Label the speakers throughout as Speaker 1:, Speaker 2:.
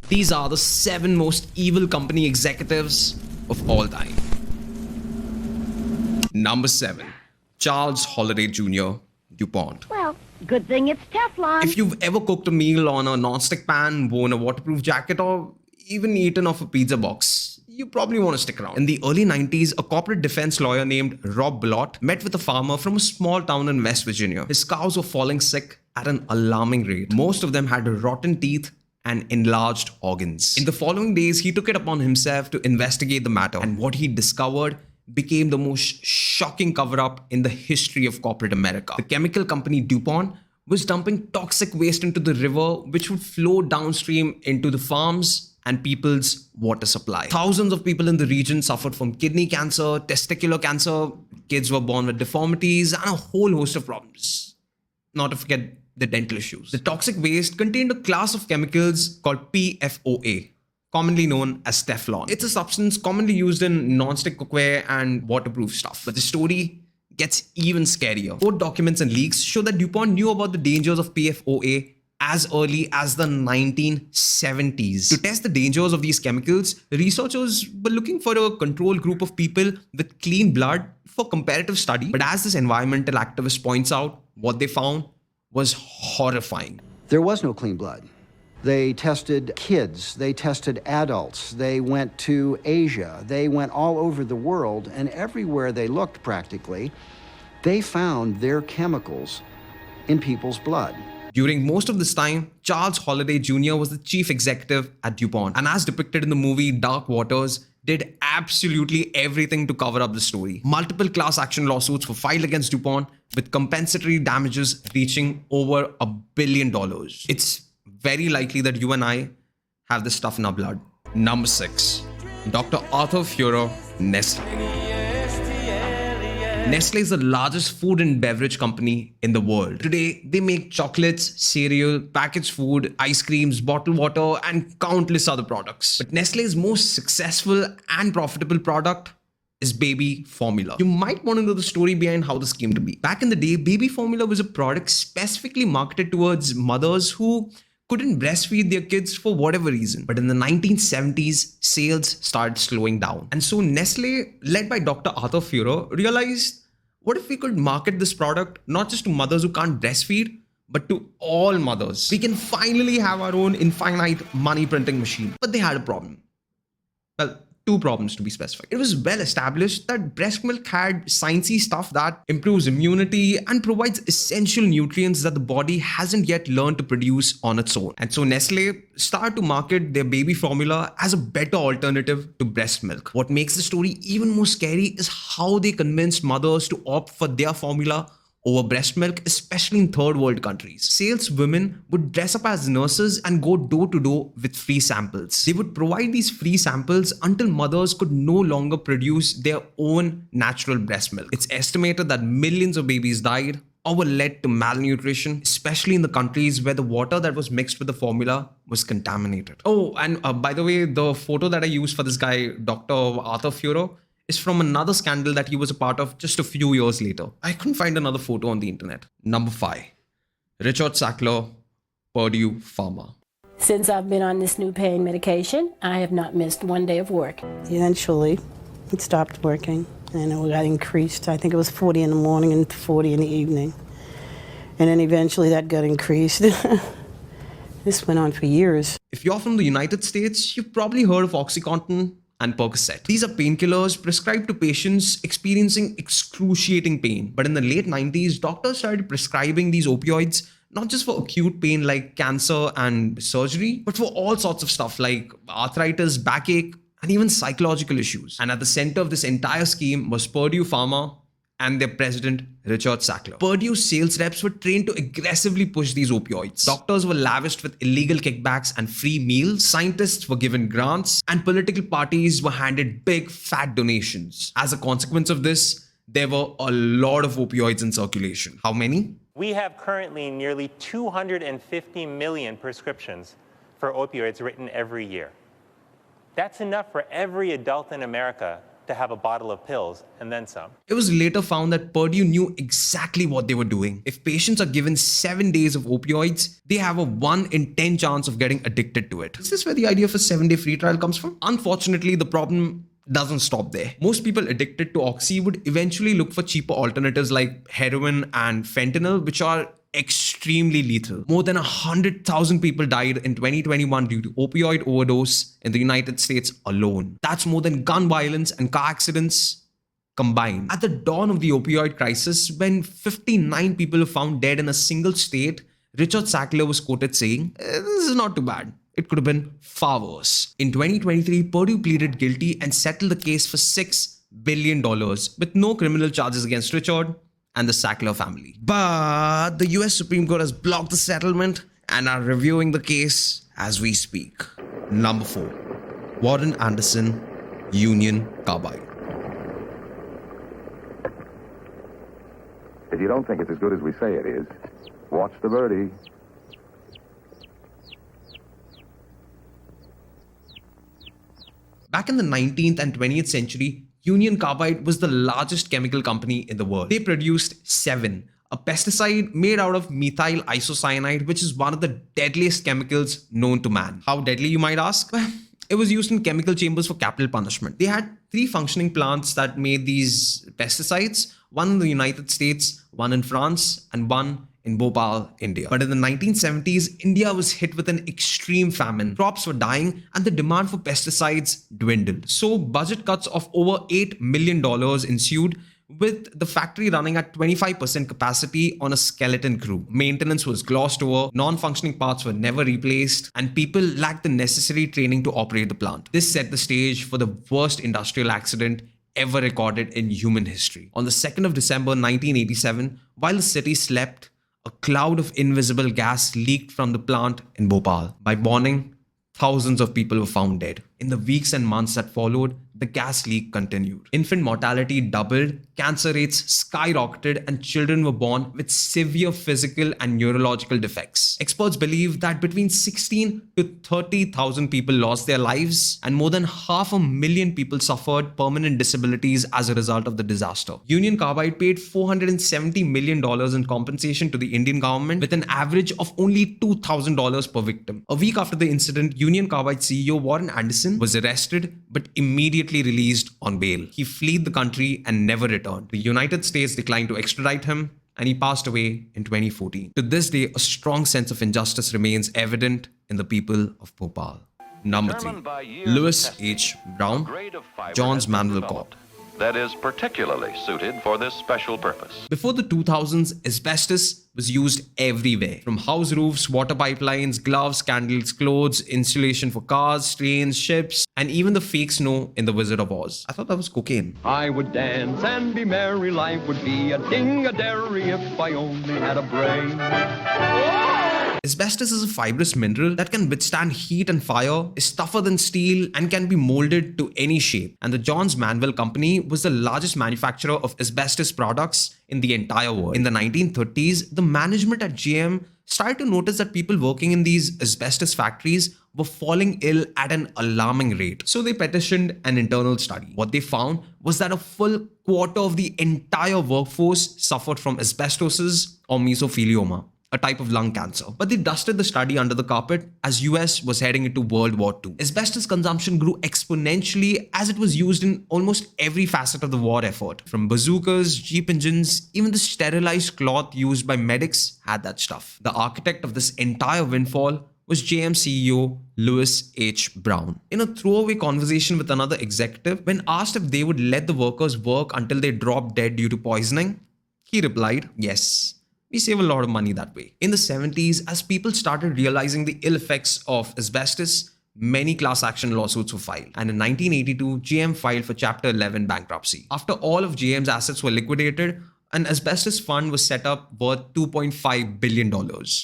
Speaker 1: These are the 7 most evil company executives of all time. Number 7. Charles Holliday Jr., DuPont.
Speaker 2: Well, good thing it's Teflon.
Speaker 1: If you've ever cooked a meal on a non-stick pan, worn a waterproof jacket, or even eaten off a pizza box, you probably want to stick around. In the early 90s, a corporate defense lawyer named Rob Bellot met with a farmer from a small town in West Virginia. His cows were falling sick at an alarming rate. Most of them had rotten teeth and enlarged organs. In the following days, he took it upon himself to investigate the matter, and what he discovered became the most shocking cover-up in the history of corporate America. The chemical company DuPont was dumping toxic waste into the river, which would flow downstream into the farms and people's water supply. Thousands of people in the region suffered from kidney cancer, testicular cancer, kids were born with deformities, and a whole host of problems. Not to forget the dental issues. The toxic waste contained a class of chemicals called PFOA, commonly known as Teflon. It's a substance commonly used in non-stick cookware and waterproof stuff. But the story gets even scarier. Court documents and leaks show that DuPont knew about the dangers of PFOA as early as the 1970s. To test the dangers of these chemicals, researchers were looking for a control group of people with clean blood for comparative study. But as this environmental activist points out, what they found was horrifying.
Speaker 3: There was no clean blood. They tested kids, they tested adults, they went to Asia, they went all over the world, and everywhere they looked practically, they found their chemicals in people's blood.
Speaker 1: During most of this time, Charles Holliday Jr. was the chief executive at DuPont, and as depicted in the movie Dark Waters, did absolutely everything to cover up the story. Multiple class action lawsuits were filed against DuPont, with compensatory damages reaching over $1 billion. It's very likely that you and I have this stuff in our blood. Number 6. Dr. Arthur Fuhrer, Nestle. Nestle is the largest food and beverage company in the world. Today, they make chocolates, cereal, packaged food, ice creams, bottled water, and countless other products. But Nestle's most successful and profitable product is baby formula. You might want to know the story behind how this came to be. Back in the day, baby formula was a product specifically marketed towards mothers who couldn't breastfeed their kids for whatever reason. But in the 1970s, sales started slowing down. And so Nestle, led by Dr. Arthur Fuhrer, realized, what if we could market this product not just to mothers who can't breastfeed, but to all mothers? We can finally have our own infinite money printing machine. But they had a problem. Well, 2 problems to be specific. It was well established that breast milk had sciencey stuff that improves immunity and provides essential nutrients that the body hasn't yet learned to produce on its own. And so Nestle started to market their baby formula as a better alternative to breast milk. What makes the story even more scary is how they convinced mothers to opt for their formula over breast milk, especially in third world countries. Saleswomen would dress up as nurses and go door to door with free samples. They would provide these free samples until mothers could no longer produce their own natural breast milk. It's estimated that millions of babies died or were led to malnutrition, especially in the countries where the water that was mixed with the formula was contaminated. Oh, and by the way, the photo that I used for this guy, Dr. Arthur Fuhrer, is from another scandal that he was a part of just a few years later. I couldn't find another photo on the internet. Number 5. Richard Sackler, Purdue Pharma.
Speaker 4: Since I've been on this new pain medication, I have not missed one day of work.
Speaker 5: Eventually, it stopped working, and it got increased. I think it was 40 in the morning and 40 in the evening. And then eventually that got increased. This went on for years.
Speaker 1: If you're from the United States, you've probably heard of OxyContin and Percocet. These are painkillers prescribed to patients experiencing excruciating pain. But in the late 90s, doctors started prescribing these opioids not just for acute pain like cancer and surgery, but for all sorts of stuff like arthritis, backache, and even psychological issues. And at the center of this entire scheme was Purdue Pharma and their president, Richard Sackler. Purdue's sales reps were trained to aggressively push these opioids. Doctors were lavished with illegal kickbacks and free meals. Scientists were given grants, and political parties were handed big, fat donations. As a consequence of this, there were a lot of opioids in circulation. How many?
Speaker 6: We have currently nearly 250 million prescriptions for opioids written every year. That's enough for every adult in America to have a bottle of pills and then some.
Speaker 1: It was later found that Purdue knew exactly what they were doing. If patients are given 7 days of opioids, they have a 1 in 10 chance of getting addicted to it. Is this where the idea of a 7-day free trial comes from? Unfortunately, the problem doesn't stop there. Most people addicted to oxy would eventually look for cheaper alternatives like heroin and fentanyl, which are extremely lethal. More than 100,000 people died in 2021 due to opioid overdose in the United States alone. That's more than gun violence and car accidents combined. At the dawn of the opioid crisis, when 59 people were found dead in a single state, Richard Sackler was quoted saying, "This is not too bad. It could have been far worse." In 2023, Purdue pleaded guilty and settled the case for $6 billion with no criminal charges against Richard and the Sackler family. But the US Supreme Court has blocked the settlement and are reviewing the case as we speak. Number 4. Warren Anderson, Union Carbide.
Speaker 7: If you don't think it's as good as we say it is, watch the birdie.
Speaker 1: Back in the 19th and 20th century, Union Carbide was the largest chemical company in the world. They produced Sevin, a pesticide made out of methyl isocyanide, which is one of the deadliest chemicals known to man. How deadly, you might ask? It was used in chemical chambers for capital punishment. They had 3 functioning plants that made these pesticides, one in the United States, one in France, and one in Bhopal, India. But in the 1970s, India was hit with an extreme famine. Crops were dying and the demand for pesticides dwindled. So budget cuts of over $8 million ensued, with the factory running at 25% capacity on a skeleton crew. Maintenance was glossed over, non-functioning parts were never replaced, and people lacked the necessary training to operate the plant. This set the stage for the worst industrial accident ever recorded in human history. On the 2nd of December 1987, while the city slept, a cloud of invisible gas leaked from the plant in Bhopal. By morning, thousands of people were found dead. In the weeks and months that followed, the gas leak continued. Infant mortality doubled, cancer rates skyrocketed, and children were born with severe physical and neurological defects. Experts believe that between 16 to 30,000 people lost their lives, and more than 500,000 people suffered permanent disabilities as a result of the disaster. Union Carbide paid $470 million in compensation to the Indian government, with an average of only $2,000 per victim. A week after the incident, Union Carbide CEO Warren Anderson was arrested but immediately released on bail. He fled the country and never returned. The United States declined to extradite him, and he passed away in 2014. To this day, a strong sense of injustice remains evident in the people of Bhopal. Number 3. Lewis H. Brown, Johns Manville Corp.
Speaker 8: That is particularly suited for this special purpose.
Speaker 1: Before the 2000s, asbestos was used everywhere. From house roofs, water pipelines, gloves, candles, clothes, insulation for cars, trains, ships, and even the fake snow in The Wizard of Oz. I thought that was cocaine.
Speaker 9: I would dance and be merry, life would be a ding-a-dairy if I only had a brain.
Speaker 1: Asbestos is a fibrous mineral that can withstand heat and fire, is tougher than steel, and can be molded to any shape. And the Johns Manville Company was the largest manufacturer of asbestos products in the entire world. In the 1930s, the management at GM started to notice that people working in these asbestos factories were falling ill at an alarming rate. So they petitioned an internal study. What they found was that a full quarter of the entire workforce suffered from asbestosis or mesothelioma, a type of lung cancer. But they dusted the study under the carpet as US was heading into World War II. Asbestos consumption grew exponentially as it was used in almost every facet of the war effort. From bazookas, jeep engines, even the sterilized cloth used by medics had that stuff. The architect of this entire windfall was JM CEO Lewis H. Brown. In a throwaway conversation with another executive, when asked if they would let the workers work until they dropped dead due to poisoning, he replied, "Yes. We save a lot of money that way." In the 70s, as people started realizing the ill effects of asbestos, many class action lawsuits were filed. And in 1982, GM filed for Chapter 11 bankruptcy. After all of GM's assets were liquidated, an asbestos fund was set up worth $2.5 billion.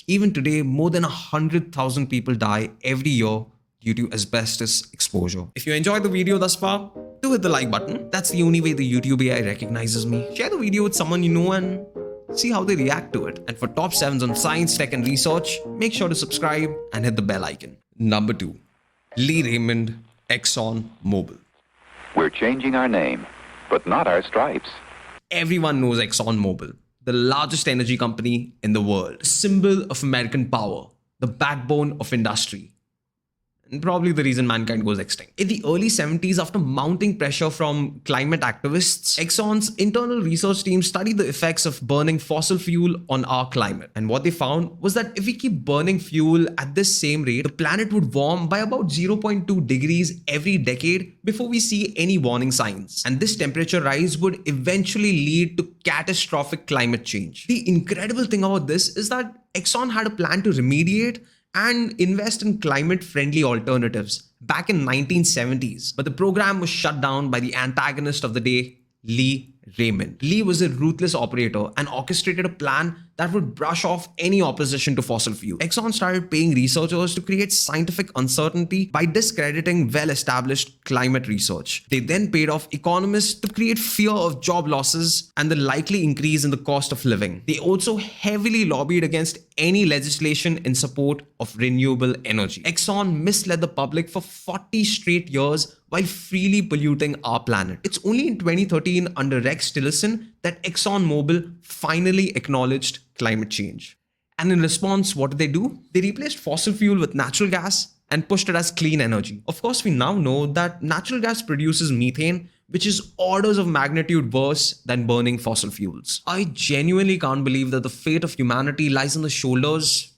Speaker 1: Even today, more than 100,000 people die every year due to asbestos exposure. If you enjoyed the video thus far, do hit the like button. That's the only way the YouTube AI recognizes me. Share the video with someone you know and see how they react to it. And for top 7s on science, tech, and research, make sure to subscribe and hit the bell icon. Number 2. Lee Raymond, Exxon Mobil.
Speaker 8: We're changing our name, but not our stripes.
Speaker 1: Everyone knows ExxonMobil, the largest energy company in the world, a symbol of American power, the backbone of industry, and probably the reason mankind goes extinct. In the early 70s, after mounting pressure from climate activists, Exxon's internal research team studied the effects of burning fossil fuel on our climate. And what they found was that if we keep burning fuel at this same rate, the planet would warm by about 0.2 degrees every decade before we see any warning signs. And this temperature rise would eventually lead to catastrophic climate change. The incredible thing about this is that Exxon had a plan to remediate and invest in climate-friendly alternatives back in 1970s. But the program was shut down by the antagonist of the day, Lee Raymond. Lee was a ruthless operator and orchestrated a plan that would brush off any opposition to fossil fuel. Exxon started paying researchers to create scientific uncertainty by discrediting well-established climate research. They then paid off economists to create fear of job losses and the likely increase in the cost of living. They also heavily lobbied against any legislation in support of renewable energy. Exxon misled the public for 40 straight years while freely polluting our planet. It's only in 2013 under Rex Tillerson that ExxonMobil finally acknowledged climate change. And in response, what did they do? They replaced fossil fuel with natural gas and pushed it as clean energy. Of course, we now know that natural gas produces methane, which is orders of magnitude worse than burning fossil fuels. I genuinely can't believe that the fate of humanity lies on the shoulders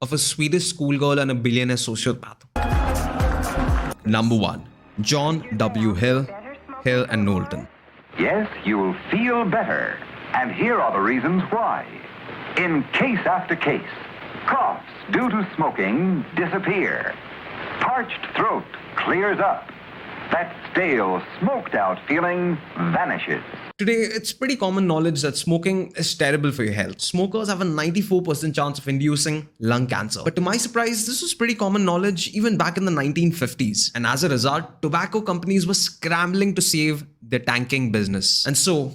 Speaker 1: of a Swedish schoolgirl and a billionaire sociopath. Number 1. John W. Hill and Knowlton.
Speaker 7: Yes, you'll feel better. And here are the reasons why. In case after case, coughs due to smoking disappear. Parched throat clears up. That stale, smoked out feeling vanishes.
Speaker 1: Today, it's pretty common knowledge that smoking is terrible for your health. Smokers have a 94% chance of inducing lung cancer. But to my surprise, this was pretty common knowledge even back in the 1950s. And as a result, tobacco companies were scrambling to save their tanking business. And so,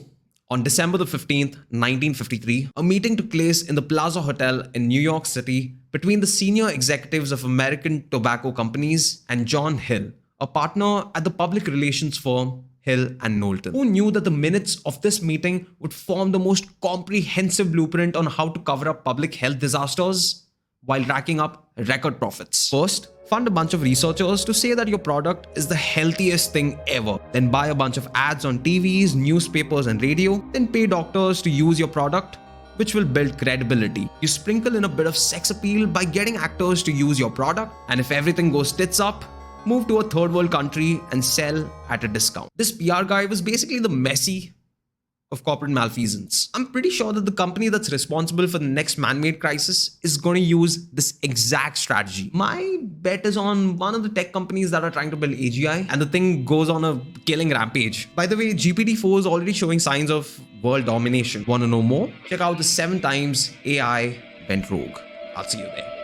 Speaker 1: on December the 15th, 1953, a meeting took place in the Plaza Hotel in New York City between the senior executives of American tobacco companies and John Hill, a partner at the public relations firm Hill and Knowlton, who knew that the minutes of this meeting would form the most comprehensive blueprint on how to cover up public health disasters while racking up record profits. First, fund a bunch of researchers to say that your product is the healthiest thing ever. Then buy a bunch of ads on TVs, newspapers, and radio. Then pay doctors to use your product, which will build credibility. You sprinkle in a bit of sex appeal by getting actors to use your product. And if everything goes tits up, move to a third world country and sell at a discount. This PR guy was basically the Messi of corporate malfeasance. I'm pretty sure that the company that's responsible for the next man-made crisis is going to use this exact strategy. My bet is on one of the tech companies that are trying to build AGI, and the thing goes on a killing rampage. By the way, GPT-4 is already showing signs of world domination. Want to know more? Check out the 7 times AI went rogue. I'll see you there.